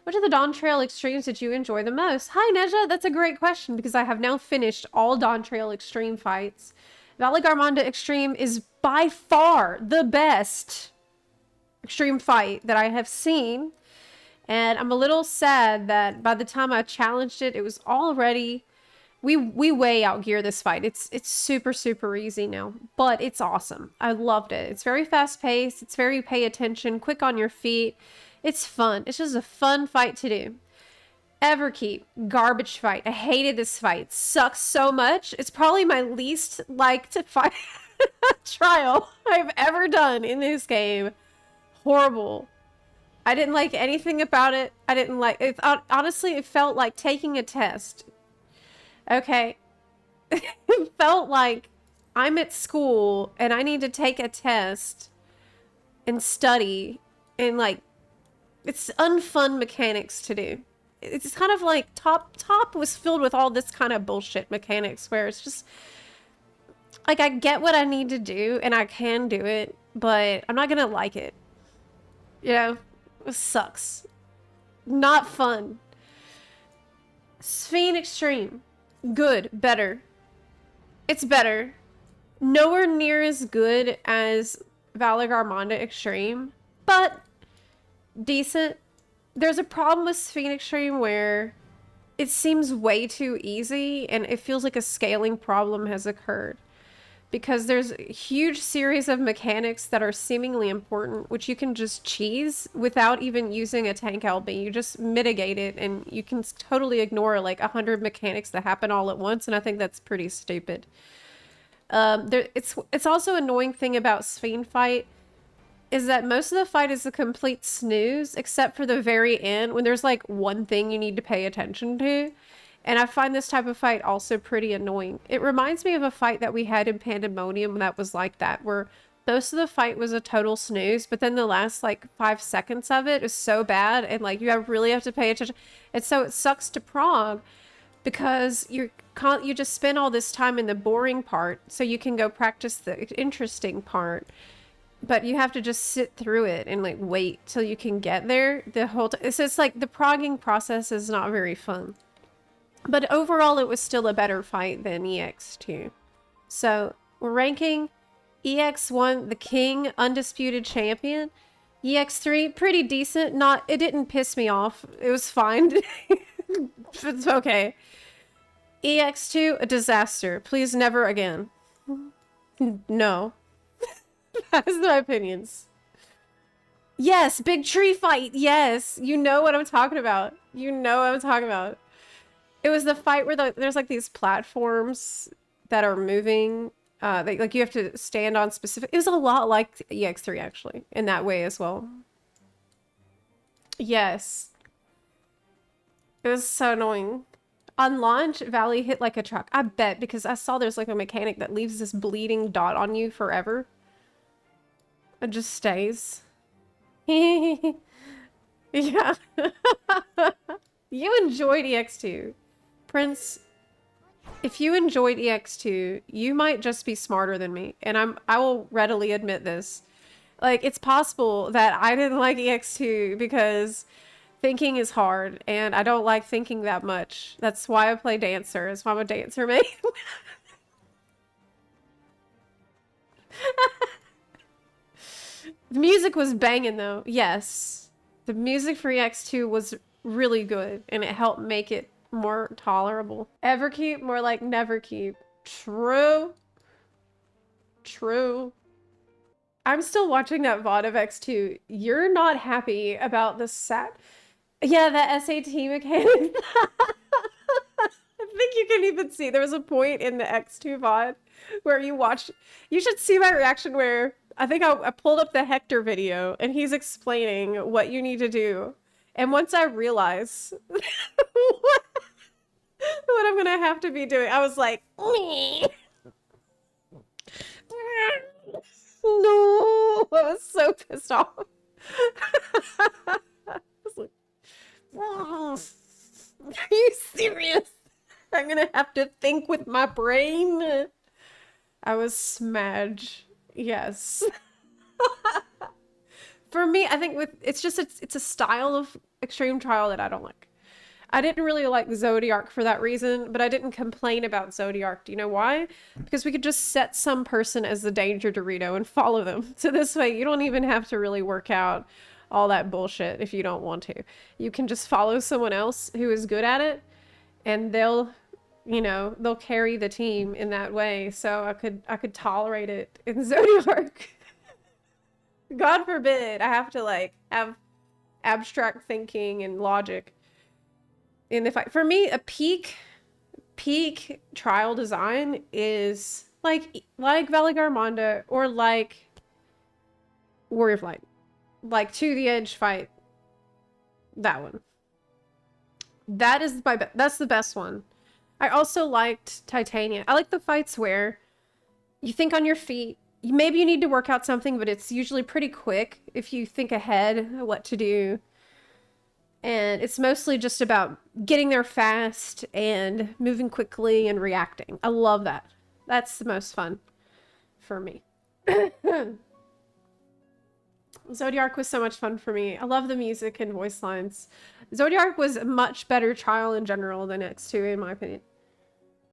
Which of the Dawntrail extremes did you enjoy the most? Hi, Neja. That's a great question because I have now finished all Dawntrail extreme fights. Valley Garmonda Extreme is by far the best extreme fight that I have seen. And I'm a little sad that by the time I challenged it, it was already... We way outgear this fight. It's super, super easy now. But it's awesome. I loved it. It's very fast-paced. It's very pay attention, quick on your feet. It's fun. It's just a fun fight to do. Everkeep. Garbage fight. I hated this fight. It sucks so much. It's probably my least liked fight trial I've ever done in this game. Horrible. I didn't like anything about it. I didn't like it. Honestly, it felt like taking a test. Okay. It felt like I'm at school and I need to take a test and study and like it's unfun mechanics to do. It's kind of like top was filled with all this kind of bullshit mechanics where it's just like I get what I need to do and I can do it, but I'm not gonna like it. You know? It sucks. Not fun. Sphene Extreme. Good. Better. It's better. Nowhere near as good as Valley Garmonda Extreme, but decent. There's a problem with Sphene Extreme where it seems way too easy and it feels like a scaling problem has occurred. Because there's a huge series of mechanics that are seemingly important, which you can just cheese without even using a tank LB. You just mitigate it, and you can totally ignore like 100 mechanics that happen all at once, and I think that's pretty stupid. It's also an annoying thing about Sphene fight is that most of the fight is a complete snooze, except for the very end when there's like one thing you need to pay attention to. And I find this type of fight also pretty annoying. It reminds me of a fight that we had in Pandemonium that was like that, where most of the fight was a total snooze, but then the last like 5 seconds of it is so bad, and like you really have to pay attention. And so it sucks to prog because you just spend all this time in the boring part, so you can go practice the interesting part. But you have to just sit through it and like wait till you can get there the whole time. So it's like the progging process is not very fun. But overall, it was still a better fight than EX2. So, we're ranking EX1, the king, undisputed champion. EX3, pretty decent. It didn't piss me off. It was fine. It's okay. EX2, a disaster. Please never again. No. That's my opinions. Yes, big tree fight. Yes. You know what I'm talking about. You know what I'm talking about. It was the fight where there's like these platforms that are moving. Like you have to stand on specific. It was a lot like EX3 actually in that way as well. Yes. It was so annoying. On launch, Valley hit like a truck. I bet because I saw there's like a mechanic that leaves this bleeding dot on you forever. It just stays. Yeah. You enjoyed EX2. Prince, if you enjoyed EX2, you might just be smarter than me. And I will readily admit this. Like, it's possible that I didn't like EX2 because thinking is hard. And I don't like thinking that much. That's why I play Dancer. That's why I'm a Dancer main. The music was banging though. Yes. The music for EX2 was really good. And it helped make it more tolerable. Everkeep, more like never keep. True. True. I'm still watching that VOD of X2. You're not happy about the Yeah, that SAT mechanic. I think you can even see there was a point in the X2 VOD where you should see my reaction where I think I pulled up the Hector video and he's explaining what you need to do. And once I realize what I'm gonna have to be doing, I was like, no, I was so pissed off. I was like, are you serious? I'm gonna have to think with my brain. I was smudge. Yes. For me, I think it's a style of Extreme Trial that I don't like. I didn't really like Zodiac for that reason, but I didn't complain about Zodiac. Do you know why? Because we could just set some person as the Danger Dorito and follow them. So this way, you don't even have to really work out all that bullshit if you don't want to. You can just follow someone else who is good at it, and they'll, you know, they'll carry the team in that way. So I could tolerate it in Zodiac. God forbid I have to like have abstract thinking and logic in the fight. For me, a peak trial design is like Valley Garmonda or like Warrior Flight. Like To the Edge fight. That one. That is that's the best one. I also liked Titania. I like the fights where you think on your feet. Maybe you need to work out something, but it's usually pretty quick if you think ahead what to do. And it's mostly just about getting there fast and moving quickly and reacting. I love that. That's the most fun for me. Zodiac was so much fun for me. I love the music and voice lines. Zodiac was a much better trial in general than X2, in my opinion.